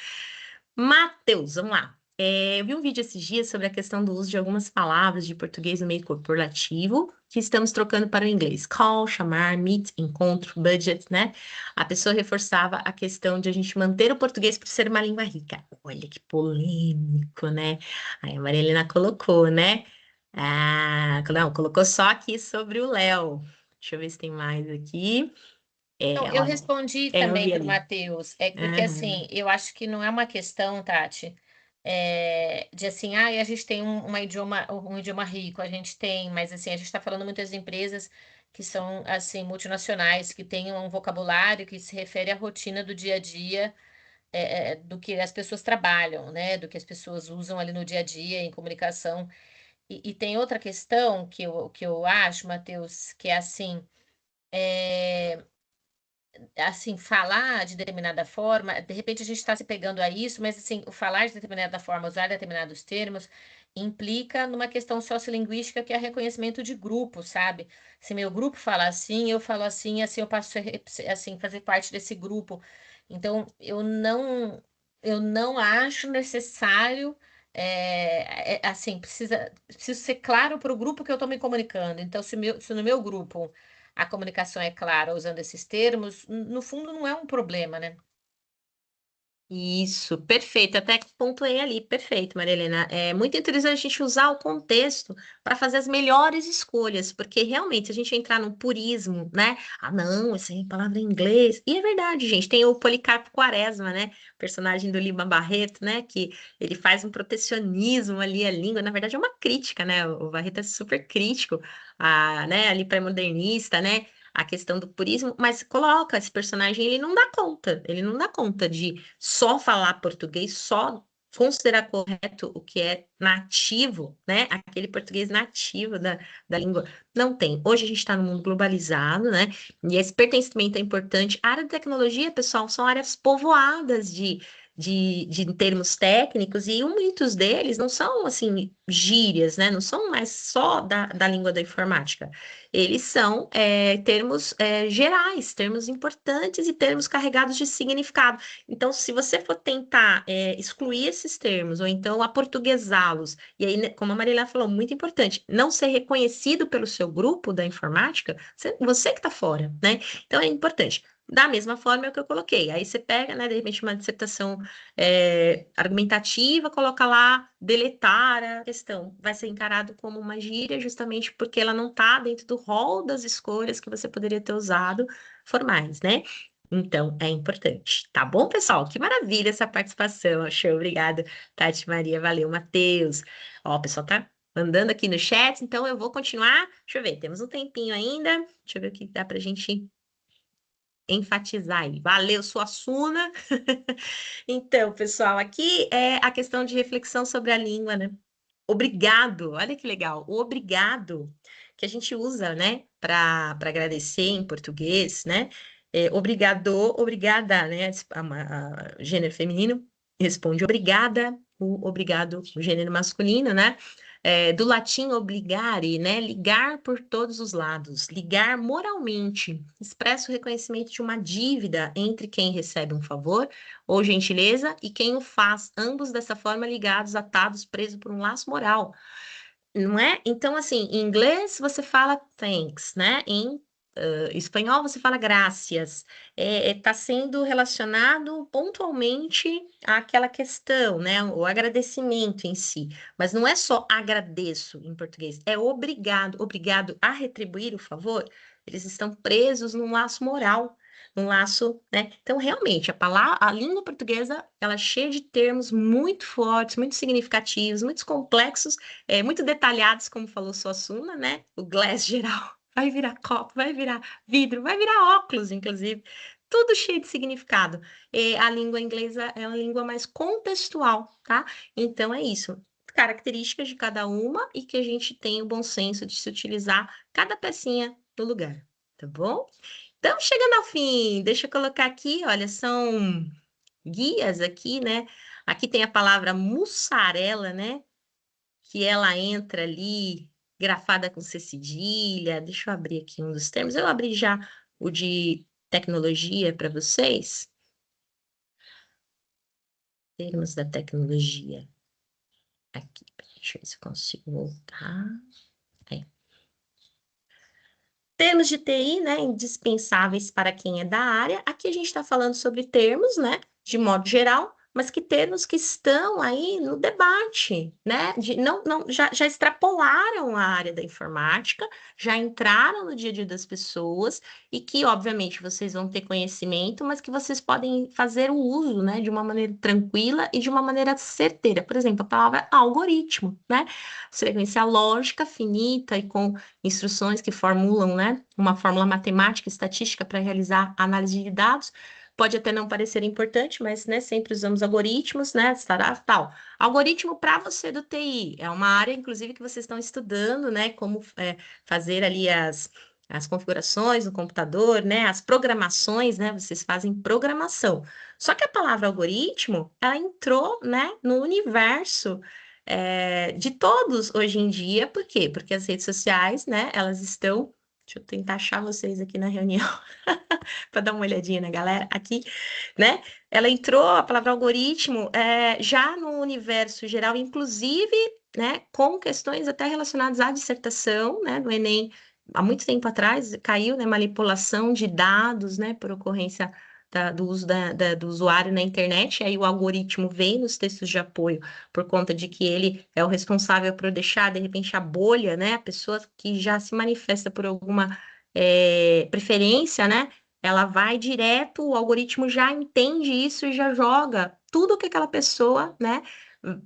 Matheus, vamos lá. Eu vi um vídeo esses dias sobre a questão do uso de algumas palavras de português no meio corporativo que estamos trocando para o inglês. Call, chamar, meet, encontro, budget, né? A pessoa reforçava a questão de a gente manter o português por ser uma língua rica. Olha que polêmico, né? Aí a Marilena colocou, né? Ah, não, colocou só aqui sobre o Léo. Deixa eu ver se tem mais aqui. Então, eu Ó, respondi eu também vi para o ali. Matheus, é porque Aham. assim, eu acho que não é uma questão, Tati, de assim, a gente tem um idioma rico, a gente tem, mas assim, a gente está falando muitas empresas que são assim, multinacionais, que têm um vocabulário que se refere à rotina do dia a dia, do que as pessoas trabalham, né? Do que as pessoas usam ali no dia a dia em comunicação. E tem outra questão que eu acho, Matheus, que é assim, falar de determinada forma, de repente a gente está se pegando a isso, mas assim, o falar de determinada forma, usar determinados termos, implica numa questão sociolinguística que é reconhecimento de grupo, sabe? Se meu grupo fala assim, eu falo assim, assim eu passo a assim, fazer parte desse grupo. Então, eu não acho necessário. Assim, preciso ser claro para o grupo que eu estou me comunicando. Então, se no meu grupo a comunicação é clara usando esses termos, no fundo não é um problema, né? Isso, perfeito. Até que pontuei ali, perfeito, Maria Helena. É muito interessante a gente usar o contexto para fazer as melhores escolhas, porque realmente se a gente entrar no purismo, né? Ah, não, essa aí é palavra em inglês. E é verdade, gente. Tem o Policarpo Quaresma, né? Personagem do Lima Barreto, né? Que ele faz um protecionismo ali à língua. Na verdade, é uma crítica, né? O Barreto é super crítico, né? Ali pré-modernista, né? A questão do purismo, mas coloca esse personagem, ele não dá conta de só falar português, só considerar correto o que é nativo, né? Aquele português nativo da língua. Não tem. Hoje a gente está no mundo globalizado, né? E esse pertencimento é importante. A área de tecnologia, pessoal, são áreas povoadas de termos técnicos, e muitos deles não são, assim, gírias, né? Não são mais só da língua da informática. Eles são termos gerais, termos importantes e termos carregados de significado. Então, se você for tentar excluir esses termos, ou então aportuguesá-los, e aí, né, como a Marília falou, muito importante, não ser reconhecido pelo seu grupo da informática, você que está fora, né? Então, é importante. Da mesma forma é o que eu coloquei. Aí você pega, né, de repente, uma dissertação argumentativa, coloca lá, deletar a questão. Vai ser encarado como uma gíria, justamente porque ela não está dentro do rol das escolhas que você poderia ter usado formais, né? Então, é importante. Tá bom, pessoal? Que maravilha essa participação. Achei. Obrigada, Tati Maria. Valeu, Matheus. Ó, o pessoal tá mandando aqui no chat, então eu vou continuar. Deixa eu ver, temos um tempinho ainda. Deixa eu ver o que dá pra gente enfatizar aí. Valeu, Suassuna. Então, pessoal, aqui é a questão de reflexão sobre a língua, né? Obrigado, olha que legal. O obrigado que a gente usa, né, para agradecer em português, né? Obrigado, obrigada, né? Gênero feminino responde obrigada, o obrigado, o gênero masculino, né? Do latim obligare, né? Ligar por todos os lados, ligar moralmente, expressa o reconhecimento de uma dívida entre quem recebe um favor ou gentileza e quem o faz, ambos dessa forma ligados, atados, presos por um laço moral, não é? Então, assim, em inglês você fala thanks, né? Em espanhol, você fala gracias. Está sendo relacionado pontualmente àquela questão, né? O agradecimento em si. Mas não é só agradeço em português, é obrigado. Obrigado a retribuir o favor. Eles estão presos num laço moral, num laço, né? Então, realmente, a língua portuguesa, ela é cheia de termos muito fortes, muito significativos, muito complexos, muito detalhados, como falou Suassuna, né? O glass geral. Vai virar copo, vai virar vidro, vai virar óculos, inclusive. Tudo cheio de significado. E a língua inglesa é uma língua mais contextual, tá? Então é isso. Características de cada uma e que a gente tem o bom senso de se utilizar cada pecinha no lugar, tá bom? Então, chegando ao fim, deixa eu colocar aqui, olha, são guias aqui, né? Aqui tem a palavra mussarela, né? Que ela entra ali, grafada com C cedilha. Deixa eu abrir aqui um dos termos. Eu abri já o de tecnologia para vocês. Termos da tecnologia. Aqui, deixa eu ver se eu consigo voltar. Aí. Termos de TI, né, indispensáveis para quem é da área. Aqui a gente está falando sobre termos, né, de modo geral, mas que termos que estão aí no debate, né, já extrapolaram a área da informática, já entraram no dia a dia das pessoas e que, obviamente, vocês vão ter conhecimento, mas que vocês podem fazer o uso, né, de uma maneira tranquila e de uma maneira certeira. Por exemplo, a palavra algoritmo, né, sequência lógica finita e com instruções que formulam, né, uma fórmula matemática e estatística para realizar análise de dados. Pode até não parecer importante, mas, né, sempre usamos algoritmos, né, tal. Algoritmo para você do TI é uma área, inclusive, que vocês estão estudando, né, como fazer ali as configurações no computador, né, as programações, né, vocês fazem programação. Só que a palavra algoritmo, ela entrou, né, no universo de todos hoje em dia. Por quê? Porque as redes sociais, né, elas estão. Deixa eu tentar achar vocês aqui na reunião para dar uma olhadinha na galera aqui, né? Ela entrou, a palavra algoritmo, já no universo geral, inclusive, né, com questões até relacionadas à dissertação, né, do Enem. Há muito tempo atrás caiu, né, manipulação de dados, né, por ocorrência do uso do usuário na internet, aí o algoritmo vem nos textos de apoio por conta de que ele é o responsável por deixar, de repente, a bolha, né? A pessoa que já se manifesta por alguma preferência, né? Ela vai direto, o algoritmo já entende isso e já joga tudo que aquela pessoa, né,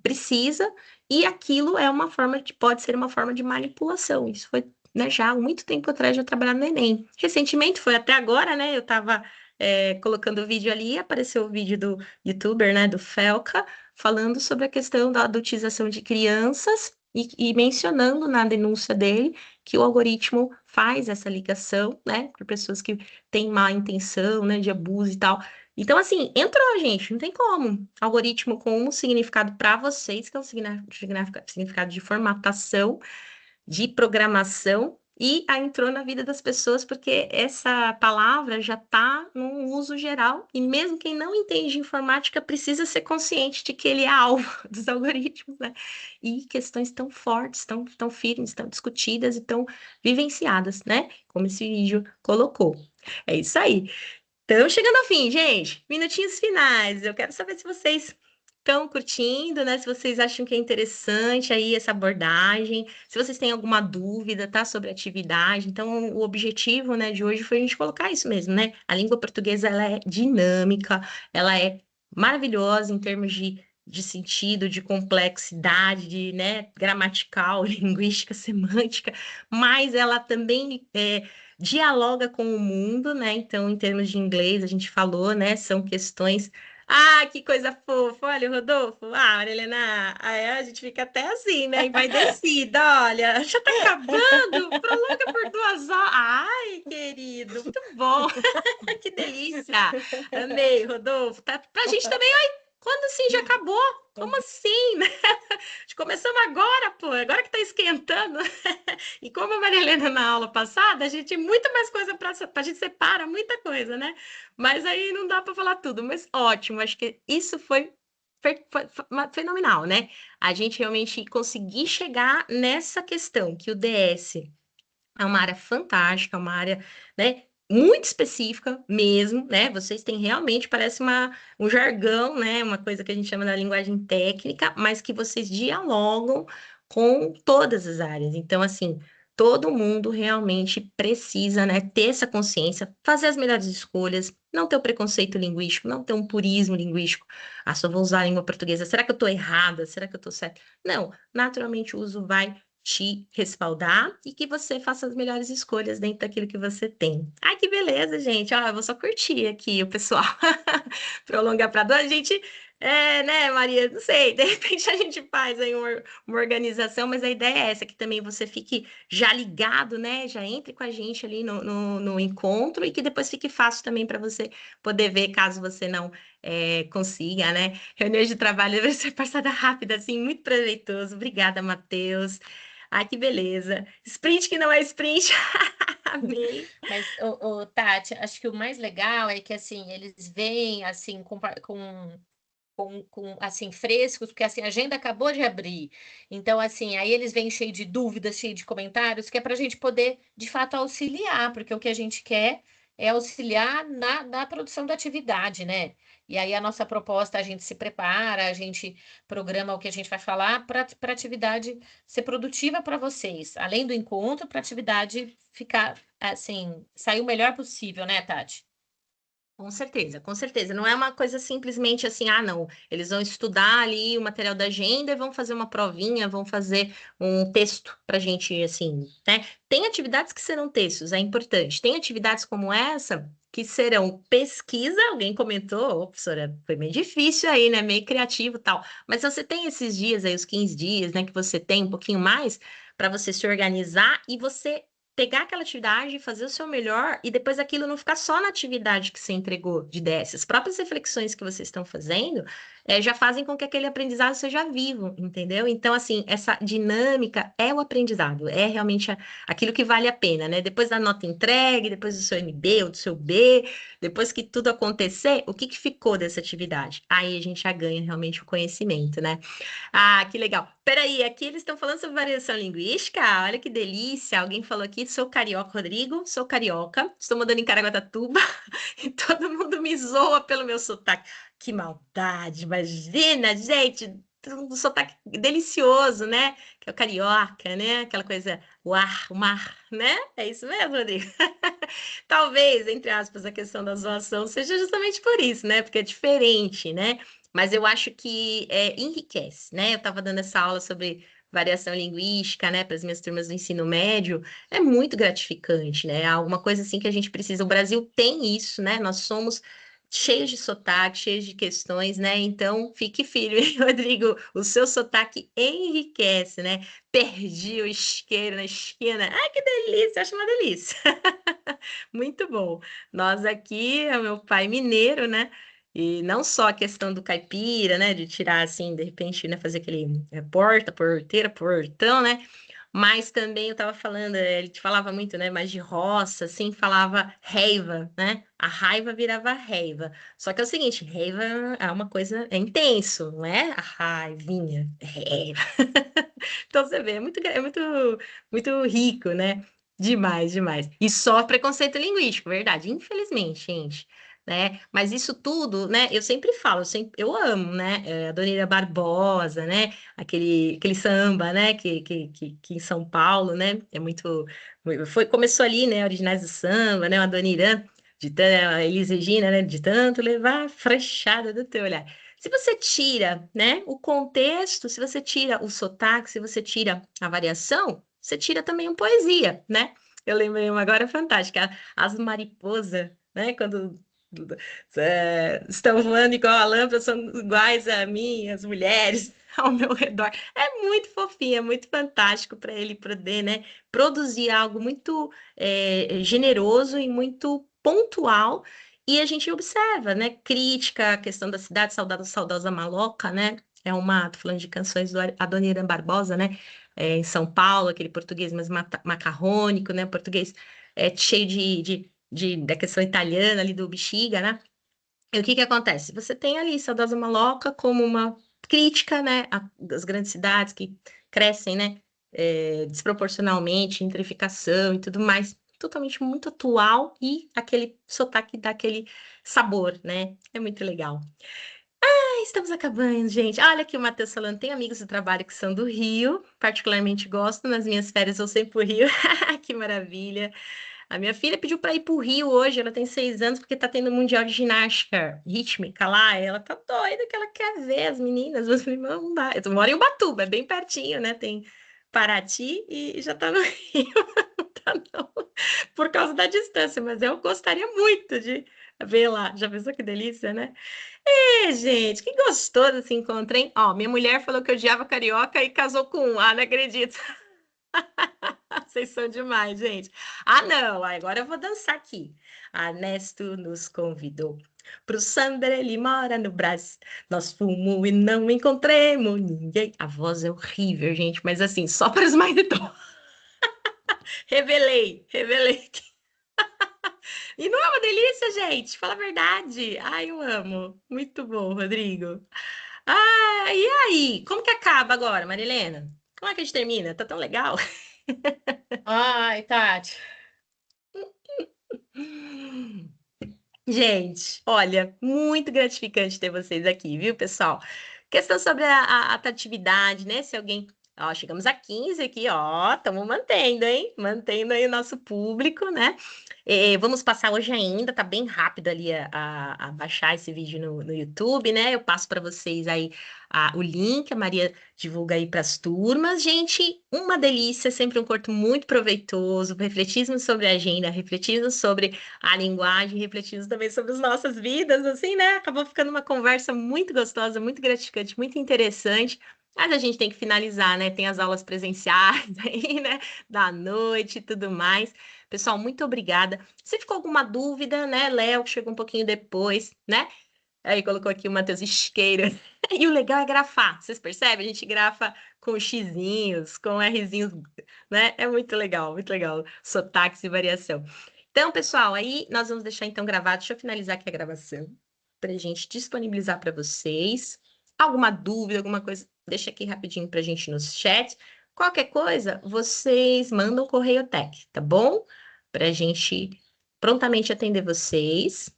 precisa, e aquilo é uma forma pode ser uma forma de manipulação. Isso foi, né, já há muito tempo atrás, já trabalhando no Enem. Recentemente, foi até agora, né? Eu estava colocando o vídeo ali, apareceu o vídeo do youtuber, né, do Felca, falando sobre a questão da adultização de crianças e mencionando na denúncia dele que o algoritmo faz essa ligação, né, para pessoas que têm má intenção, né, de abuso e tal. Então, assim, entrou, gente, não tem como. Algoritmo com um significado para vocês, que é um significado de formatação, de programação, e entrou na vida das pessoas porque essa palavra já está no uso geral, e mesmo quem não entende informática precisa ser consciente de que ele é alvo dos algoritmos, né? E questões tão fortes, tão firmes, tão discutidas e tão vivenciadas, né? Como esse vídeo colocou. É isso aí. Estamos chegando ao fim, gente. Minutinhos finais. Eu quero saber se vocês estão curtindo, né? Se vocês acham que é interessante aí essa abordagem, se vocês têm alguma dúvida, tá, sobre a atividade. Então, o objetivo, né, de hoje foi a gente colocar isso mesmo, né? A língua portuguesa, ela é dinâmica, ela é maravilhosa em termos de sentido, de complexidade, de, né, gramatical, linguística, semântica, mas ela também dialoga com o mundo, né? Então, em termos de inglês, a gente falou, né? São questões. Ah, que coisa fofa! Olha, o Rodolfo. Ah, Maria Helena, aí a gente fica até assim, né? Envaidecida, olha, já tá acabando, prolonga por 2 horas. Ai, querido, muito bom, que delícia! Amei, Rodolfo. Tá, pra gente também, ai, quando assim já acabou? Como assim, né? Começamos agora, pô, agora que tá esquentando. E como a Maria Helena na aula passada, a gente tem muita mais coisa para a gente separa muita coisa, né? Mas aí não dá para falar tudo, mas ótimo, acho que isso foi fenomenal, né? A gente realmente conseguir chegar nessa questão que o DS É uma área fantástica, é uma área, né, muito específica mesmo, né? Vocês têm realmente, parece um jargão, né? Uma coisa que a gente chama da linguagem técnica, mas que vocês dialogam com todas as áreas. Então, assim, todo mundo realmente precisa, né, ter essa consciência, fazer as melhores escolhas, não ter o preconceito linguístico, não ter um purismo linguístico. Ah, só vou usar a língua portuguesa. Será que eu estou errada? Será que eu estou certa? Não, naturalmente o uso vai te respaldar e que você faça as melhores escolhas dentro daquilo que você tem. Ai, que beleza, gente. Ó, eu vou só curtir aqui o pessoal. Prolongar para a gente, né, Maria? Não sei, de repente a gente faz aí uma organização, mas a ideia é essa, que também você fique já ligado, né? Já entre com a gente ali no encontro e que depois fique fácil também para você poder ver, caso você não consiga, né? Reuniões de trabalho deve ser passada rápida, assim, muito proveitoso. Obrigada, Matheus. Ai, que beleza. Sprint que não é sprint. Amei. Mas, Tati, acho que o mais legal é que, assim, eles vêm, assim, assim, frescos, porque, assim, a agenda acabou de abrir. Então, assim, aí eles vêm cheio de dúvidas, cheio de comentários, que é para a gente poder, de fato, auxiliar, porque o que a gente quer é auxiliar na produção da atividade, né? E aí a nossa proposta, a gente se prepara, a gente programa o que a gente vai falar para a atividade ser produtiva para vocês, além do encontro, para a atividade ficar, assim, sair o melhor possível, né, Tati? Com certeza, com certeza. Não é uma coisa simplesmente assim, ah, não. Eles vão estudar ali o material da agenda e vão fazer uma provinha, vão fazer um texto para a gente, assim, né? Tem atividades que serão textos, é importante. Tem atividades como essa que serão pesquisa. Alguém comentou, ô, professora, foi meio difícil aí, né? Meio criativo e tal. Mas você tem esses dias aí, os 15 dias, né, que você tem um pouquinho mais para você se organizar e você pegar aquela atividade, fazer o seu melhor e depois aquilo não ficar só na atividade que você entregou de 10. As próprias reflexões que vocês estão fazendo já fazem com que aquele aprendizado seja vivo, entendeu? Então, assim, essa dinâmica é o aprendizado, é realmente aquilo que vale a pena, né? Depois da nota entregue, depois do seu MB ou do seu B, depois que tudo acontecer, o que que ficou dessa atividade? Aí a gente já ganha realmente o conhecimento, né? Ah, que legal. Peraí, aqui eles estão falando sobre variação linguística. Olha que delícia. Alguém falou aqui, sou carioca, Rodrigo, sou carioca, estou morando em Caraguatatuba e todo mundo me zoa pelo meu sotaque. Que maldade, imagina, gente, um sotaque delicioso, né? Que é o carioca, né? Aquela coisa, o ar, o mar, né? É isso mesmo, Rodrigo? Talvez, entre aspas, a questão da zoação seja justamente por isso, né? Porque é diferente, né? Mas eu acho que enriquece, né? Eu estava dando essa aula sobre variação linguística, né, para as minhas turmas do ensino médio, é muito gratificante, né? Alguma coisa assim que a gente precisa. O Brasil tem isso, né? Nós somos cheios de sotaque, cheios de questões, né? Então, fique firme, Rodrigo. O seu sotaque enriquece, né? Perdi o isqueiro na esquina. Ai, que delícia! Acho uma delícia. Muito bom. Nós aqui, é meu pai mineiro, né? E não só a questão do caipira, né? De tirar assim, de repente, né? Fazer aquele porta, porteira, portão, né? Mas também eu estava falando, ele te falava muito, né? Mas de roça, assim, falava reiva, né? A raiva virava reiva. Só que é o seguinte, reiva é uma coisa, é intenso, não é a raivinha, é raiva. Então você vê, muito rico, né? Demais, demais. E só preconceito linguístico, verdade. Infelizmente, gente. Né? Mas isso tudo, né? Eu sempre falo, eu amo, né? A Dona Ira Barbosa, né? Aquele samba, né? Que em São Paulo, né? É muito. Começou ali, né? Originais do samba, né? A Dona Irã, a Elis Regina, né? De tanto levar a frechada do teu olhar. Se você tira, né, o contexto, se você tira o sotaque, se você tira a variação, você tira também uma poesia, né? Eu lembrei uma agora fantástica, as mariposas, né, quando estão voando igual a lâmpada, são iguais a mim, as mulheres ao meu redor. É muito fofinho, é muito fantástico para ele poder, né, produzir algo muito generoso e muito pontual e a gente observa, né? Crítica, a questão da cidade, saudosa Maloca, né? Tô falando de canções do Adoniran Barbosa, né? Em São Paulo, aquele português mais macarrônico, né? Português cheio da questão italiana ali do Bexiga, né? E o que que acontece? Você tem ali Saudosa Maloca como uma crítica, né? Às grandes cidades que crescem, né? desproporcionalmente, gentrificação e tudo mais, totalmente muito atual e aquele sotaque dá aquele sabor, né? É muito legal. Estamos acabando, gente. Olha aqui o Matheus falando, tem amigos do trabalho que são do Rio, particularmente gosto, nas minhas férias eu sempre pro Rio. Que maravilha. A minha filha pediu para ir pro Rio hoje, ela tem 6 anos, porque tá tendo Mundial de Ginástica Rítmica lá, ela tá doida que ela quer ver as meninas. Eu falei, não dá. Eu moro em Ubatuba, é bem pertinho, né? Tem Paraty e já tá no Rio. Não tá, não, por causa da distância, mas eu gostaria muito de ver lá. Já pensou que delícia, né? Gente, que gostoso esse encontro, hein? Ó, minha mulher falou que odiava carioca e casou com um. Ah, não acredito. Vocês são demais, gente. Ah, não, agora eu vou dançar aqui. A Ernesto nos convidou pro samba, ele mora no Brás. Nós fomos e não encontremos ninguém. A voz é horrível, gente, mas assim, só para os mais idosos. Revelei. E não é uma delícia, gente? Fala a verdade. Ai, eu amo. Muito bom, Rodrigo. Ah, e aí? Como que acaba agora, Marilena? Como é que a gente termina? Tá tão legal. Ai, Tati. Gente, olha, muito gratificante ter vocês aqui, viu, pessoal? Questão sobre a atratividade, né? Se alguém. Ó, chegamos a 15 aqui, ó, estamos mantendo, hein? Mantendo aí o nosso público, né? Vamos passar hoje ainda, tá bem rápido ali a baixar esse vídeo no YouTube, né? Eu passo para vocês aí o link, a Maria divulga aí para as turmas. Gente, uma delícia, sempre um curso muito proveitoso, refletimos sobre a agenda, refletimos sobre a linguagem, refletimos também sobre as nossas vidas, assim, né? Acabou ficando uma conversa muito gostosa, muito gratificante, muito interessante. Mas a gente tem que finalizar, né? Tem as aulas presenciais aí, né? Da noite e tudo mais. Pessoal, muito obrigada. Se ficou alguma dúvida, né? Léo, que chegou um pouquinho depois, né? Aí colocou aqui o Matheus Isqueiro. E o legal é grafar. Vocês percebem? A gente grafa com xizinhos, com rzinhos, né? É muito legal, sotaques e variação. Então, pessoal, aí nós vamos deixar então gravado. Deixa eu finalizar aqui a gravação para a gente disponibilizar para vocês. Alguma dúvida, alguma coisa, deixa aqui rapidinho para a gente no chat. Qualquer coisa, vocês mandam o correio tech, tá bom? Para a gente prontamente atender vocês.